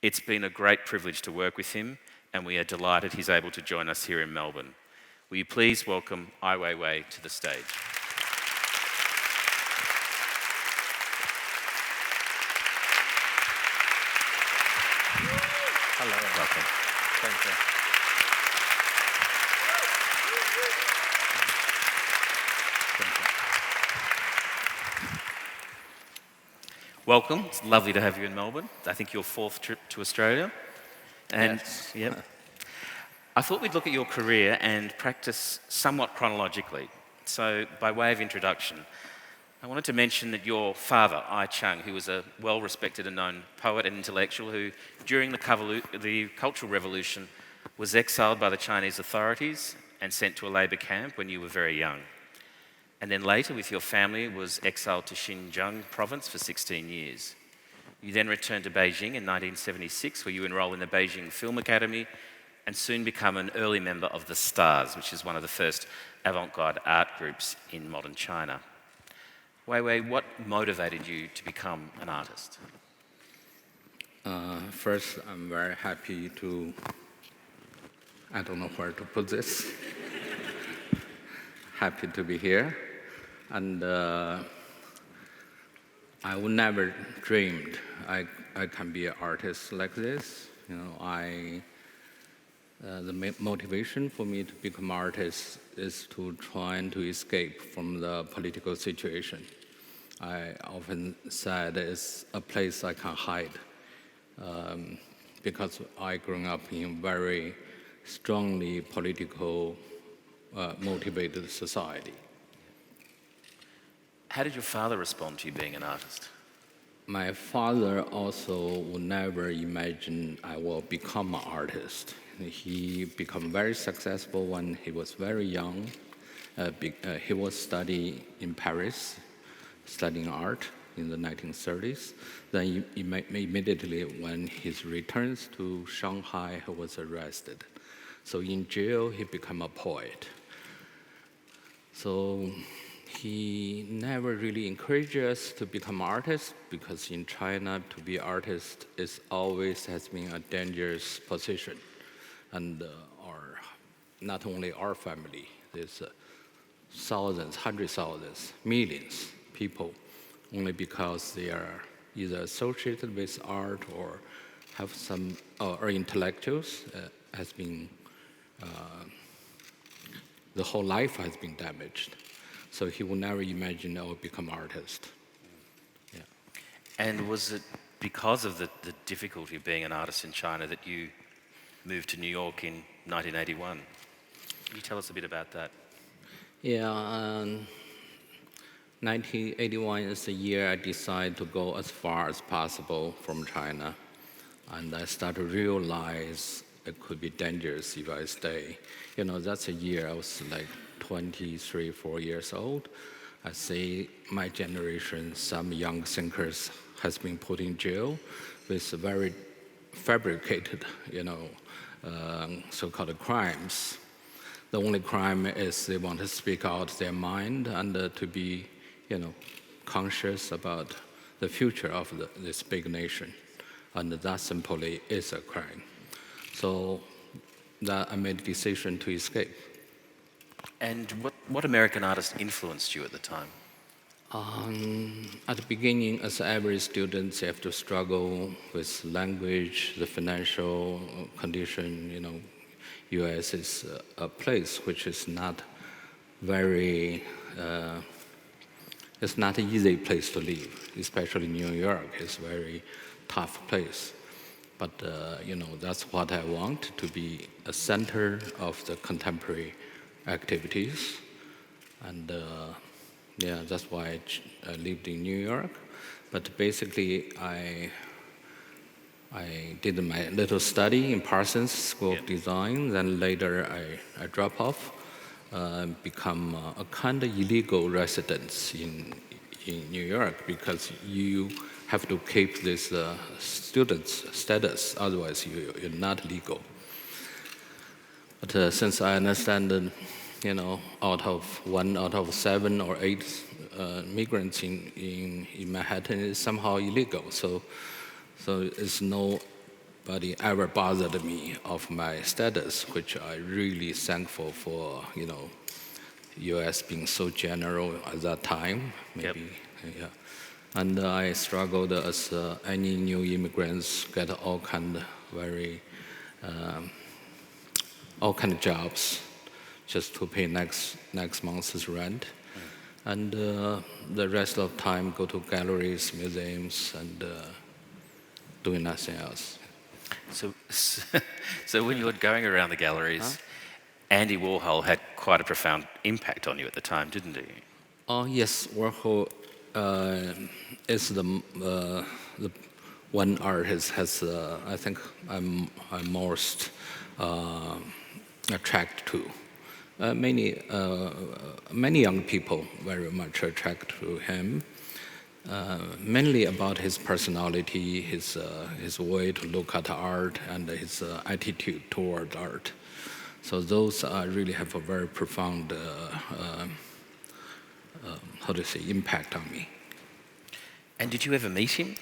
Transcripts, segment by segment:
It's been a great privilege to work with him, and we are delighted he's able to join us here in Melbourne. Will you please welcome Ai Weiwei to the stage? Hello. Welcome. Thank you. Welcome. It's lovely to have you in Melbourne. I think your fourth trip to Australia. And Yes. yep. I thought we'd look at your career and practice somewhat chronologically. So, by way of introduction, I wanted to mention that your father, Ai Chung, who was a well-respected and known poet and intellectual who, during the Cultural Revolution, was exiled by the Chinese authorities and sent to a labour camp when you were very young. And then later, with your family, was exiled to Xinjiang province for 16 years. You then returned to Beijing in 1976, where you enroll in the Beijing Film Academy and soon become an early member of the Stars, which is one of the first avant-garde art groups in modern China. Weiwei, what motivated you to become an artist? First, I'm very happy to, I don't know where to put this. Happy to be here. And I would never dreamed I can be an artist like this. You know, the motivation for me to become an artist is to try and to escape from the political situation. I often said it's a place I can hide because I grew up in a very strongly political motivated society. How did your father respond to you being an artist? My father also would never imagine I will become an artist. He became very successful when he was very young. He was studying in Paris, studying art in the 1930s. Then immediately when he returns to Shanghai, he was arrested. So in jail, he became a poet. So he never really encouraged us to become artists because in China, to be artist is always has been a dangerous position. And not only our family, there's thousands, hundreds of thousands, millions people, only because they are either associated with art or have some, or intellectuals has been, the whole life has been damaged. So he would never imagine I would become an artist. Yeah. And was it because of the difficulty of being an artist in China that you moved to New York in 1981? Can you tell us a bit about that? Yeah, 1981 is the year I decided to go as far as possible from China. And I started to realize it could be dangerous if I stay. You know, that's a year I was like 23, 4 years old. I see my generation, some young thinkers has been put in jail with very fabricated, so-called crimes. The only crime is they want to speak out their mind and to be, conscious about the future of this big nation. And that simply is a crime. So that I made a decision to escape. And what American artist influenced you at the time? At the beginning, as every student, they have to struggle with language, the financial condition. U.S. is a place which is not very, it's not an easy place to live, especially New York. It's a very tough place. But, that's what I want, to be a center of the contemporary activities. And that's why I lived in New York. But basically, I did my little study in Parsons School of Design. Then later, I drop off, become a kind of illegal residence in New York because you have to keep this student's status, otherwise you're not legal. But since I understand that, out of 7 or 8 migrants in Manhattan is somehow illegal, so it's no nobody ever bothered me of my status, which I really thankful for, U.S. being so general at that time, Yep. maybe, yeah. And I struggled as any new immigrants get all kind of all kind of jobs just to pay next month's rent. And the rest of time go to galleries, museums, and doing nothing else. So when you were going around the galleries, Andy Warhol had quite a profound impact on you at the time, didn't he? Oh yes, Warhol is the one artist has I think I'm most attracted to. Many young people very much attracted to him. Mainly about his personality, his way to look at art, and his attitude toward art. So those really have a very profound, impact on me. And did you ever meet him?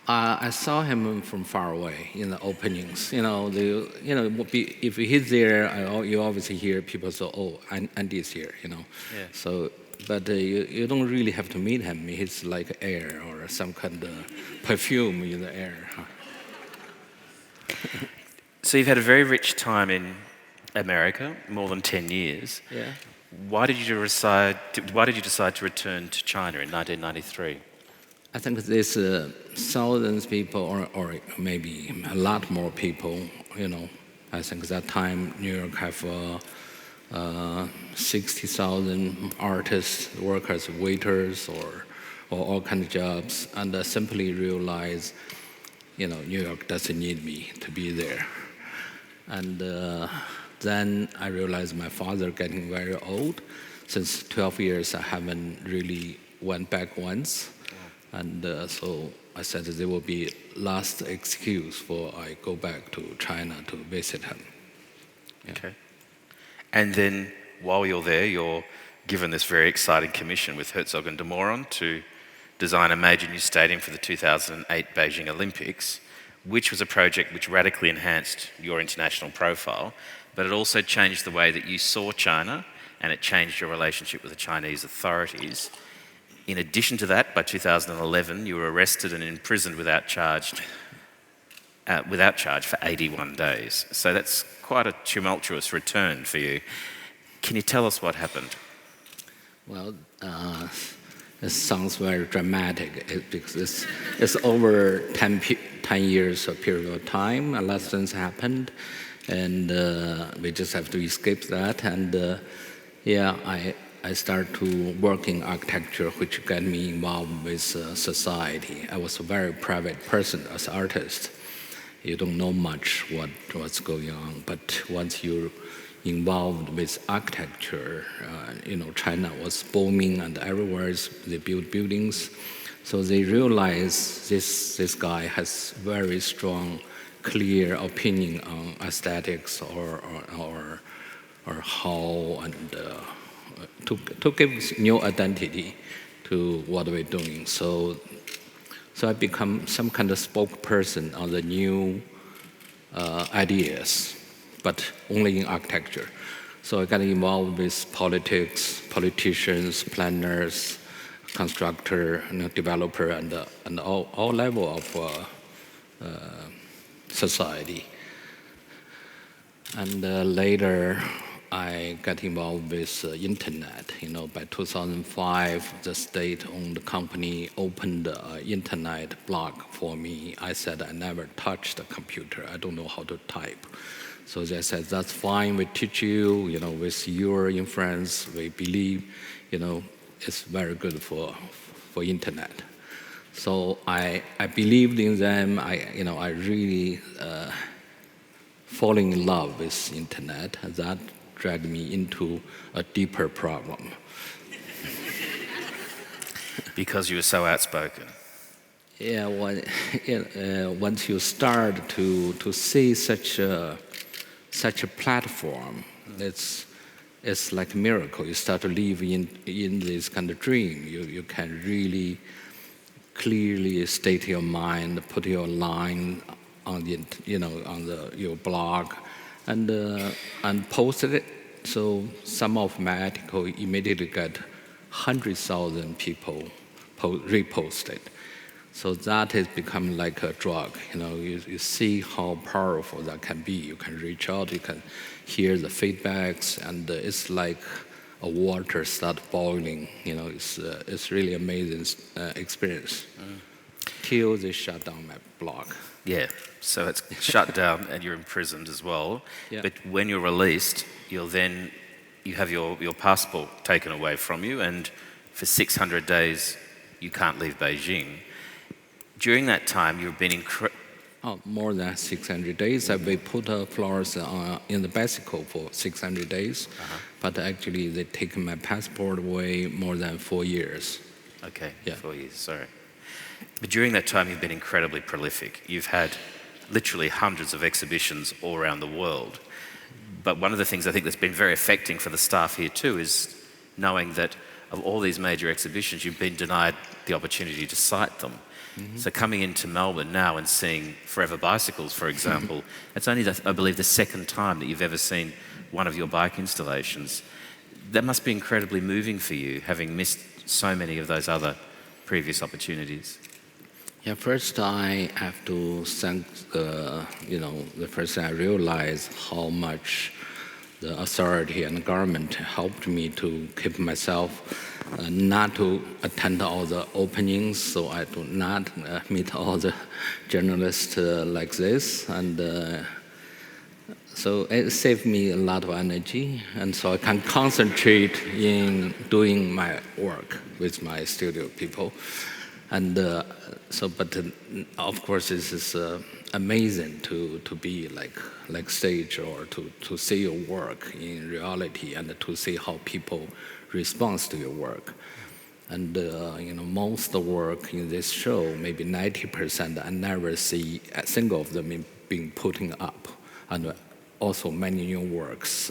I saw him from far away in the openings. If he's there, you obviously hear people say, "Oh, Andy's here." Yeah. So, but you don't really have to meet him. He's like air or some kind of perfume in the air. So you've had a very rich time in America, more than 10 years. Yeah. Why did you decide to return to China in 1993? I think there's thousands of people, or maybe a lot more people. I think that time New York have 60,000 artists, workers, waiters, or all kind of jobs, and I simply realize, New York doesn't need me to be there. And then I realized my father getting very old. Since 12 years, I haven't really went back once. And so I said there will be last excuse for I go back to China to visit him. Yeah. Okay. And then while you're there, you're given this very exciting commission with Herzog and de Meuron to design a major new stadium for the 2008 Beijing Olympics, which was a project which radically enhanced your international profile, but it also changed the way that you saw China, and it changed your relationship with the Chinese authorities. In addition to that, by 2011, you were arrested and imprisoned without charge for 81 days. So that's quite a tumultuous return for you. Can you tell us what happened? Well, it sounds very dramatic because it's over 10 years of period of time. A lot of things happened, and we just have to escape that. And I started to work in architecture, which got me involved with society. I was a very private person as an artist. You don't know much what's going on, but once you're involved with architecture, China was booming, and everywhere they built buildings. So they realized this guy has very strong, clear opinion on aesthetics or how and to give new identity to what we're doing. So I become some kind of spokesperson on the new ideas, but only in architecture. So I got involved with politics, politicians, planners, constructor, developer, and all level of society. And later, I got involved with internet. By 2005, the state-owned company opened an internet blog for me. I said I never touched a computer. I don't know how to type. So they said, that's fine, we teach you, with your influence, we believe, it's very good for internet. So I believed in them. I really falling in love with internet. That dragged me into a deeper problem. Because you were so outspoken. Yeah, once you start to see such a platform, it's like a miracle. You start to live in this kind of dream. You can really clearly state your mind, put your line your blog, and posted it. So some of my article immediately got 100,000 people reposted. So that has become like a drug. You see how powerful that can be. You can reach out, you can hear the feedbacks, and it's like a water start boiling. It's really amazing experience. Till they shut down my blog. Yeah, so it's shut down and you're imprisoned as well. Yeah. But when you're released, you have your passport taken away from you, and for 600 days you can't leave Beijing. During that time, you've been more than 600 days. We put flowers in the bicycle for 600 days, but actually they taken my passport away more than 4 years. Okay, Yeah. 4 years, sorry. But during that time, you've been incredibly prolific. You've had literally hundreds of exhibitions all around the world. But one of the things I think that's been very affecting for the staff here too is knowing that of all these major exhibitions, you've been denied the opportunity to cite them. So coming into Melbourne now and seeing Forever Bicycles, for example, it's only, I believe, the second time that you've ever seen one of your bike installations. That must be incredibly moving for you, having missed so many of those other previous opportunities. Yeah, first I have to thank the first I realized how much the authority and the government helped me to keep myself not to attend all the openings, so I do not meet all the journalists like this, and so it saved me a lot of energy, and so I can concentrate in doing my work with my studio people. And but of course, this is amazing to be like stage, or to see your work in reality, and to see how people respond to your work. And most of the work in this show, maybe 90%, I never see a single of them being putting up. And also many new works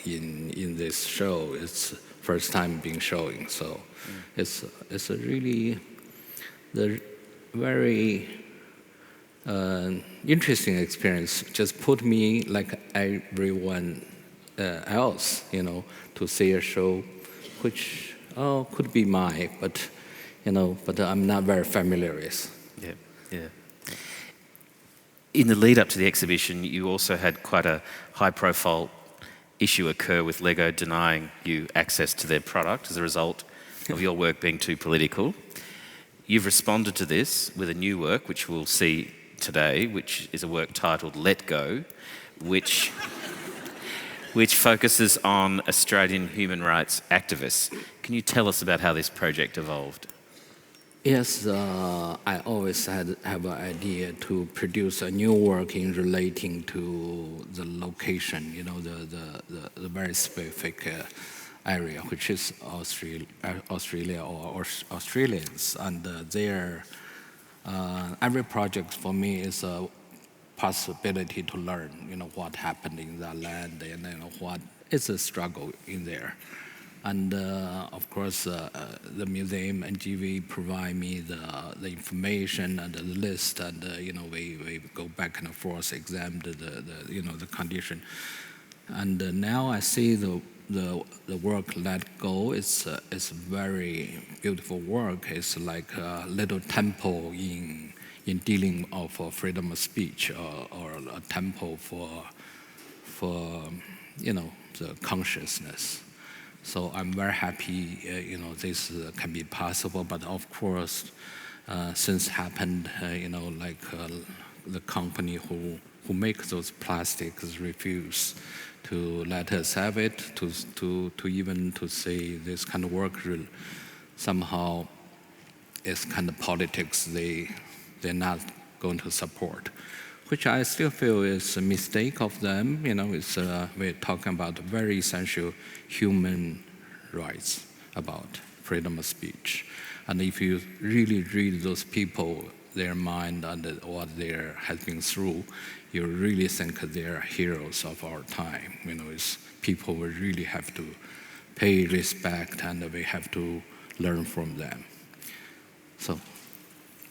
in this show. It's first time being showing, so it's a really the very interesting experience. Just put me like everyone else, to see a show, which could be mine, but I'm not very familiar with. Yeah, yeah. In the lead up to the exhibition, you also had quite a high-profile issue occur with Lego denying you access to their product as a result of your work being too political. You've responded to this with a new work, which we'll see today, which is a work titled Let Go, which focuses on Australian human rights activists. Can you tell us about how this project evolved? Yes, I always have an idea to produce a new work in relating to the location, the very specific area, which is Australia or Australians, and every project for me is a possibility to learn, what happened in that land, and what is the struggle in there. And of course, the museum and GV provide me the information and the list, and we go back and forth, examine the condition. And now I see the work Let Go is very beautiful work. It's like a little temple in dealing of freedom of speech, or a temple for the consciousness. So I'm very happy, this can be possible. But of course, since happened, the company who make those plastics refuse to let us have it, to even to say this kind of work somehow is kind of politics they're not going to support, which I still feel is a mistake of them. We're talking about very essential human rights, about freedom of speech. And if you really read those people, their mind and what they have been through, you really think they're heroes of our time. It's people we really have to pay respect, and we have to learn from them. So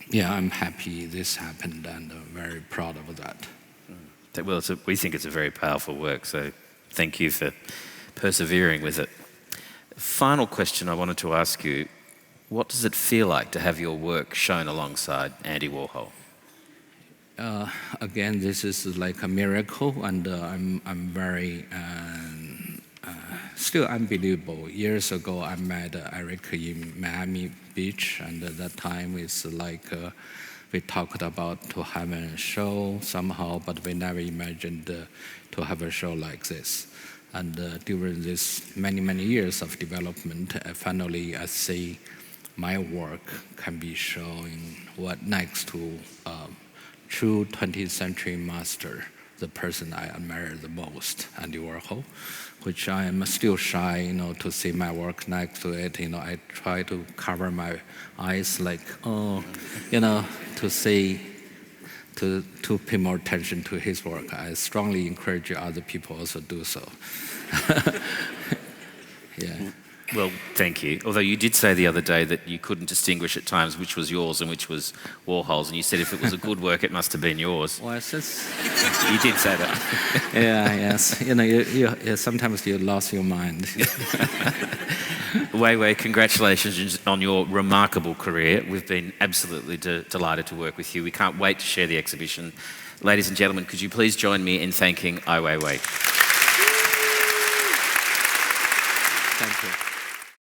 yeah, I'm happy this happened and very proud of that. Well, we think it's a very powerful work, so thank you for persevering with it. Final question I wanted to ask you, what does it feel like to have your work shown alongside Andy Warhol? Again, this is like a miracle, and I'm very still unbelievable. Years ago, I met Eric in Miami Beach, and at that time it's like we talked about to have a show somehow, but we never imagined to have a show like this. And during this many years of development, finally I see my work can be shown next to true 20th century master, the person I admire the most, Andy Warhol, which I am still shy, to see my work next to it. I try to cover my eyes like, to see, to pay more attention to his work. I strongly encourage other people also do so. Yeah. Well, thank you. Although you did say the other day that you couldn't distinguish at times which was yours and which was Warhol's, and you said if it was a good work, it must have been yours. Well, it's just... You did say that. Yeah, yes. You sometimes you lost your mind. Weiwei, congratulations on your remarkable career. We've been absolutely delighted to work with you. We can't wait to share the exhibition. Ladies and gentlemen, could you please join me in thanking Ai Weiwei? Thank you.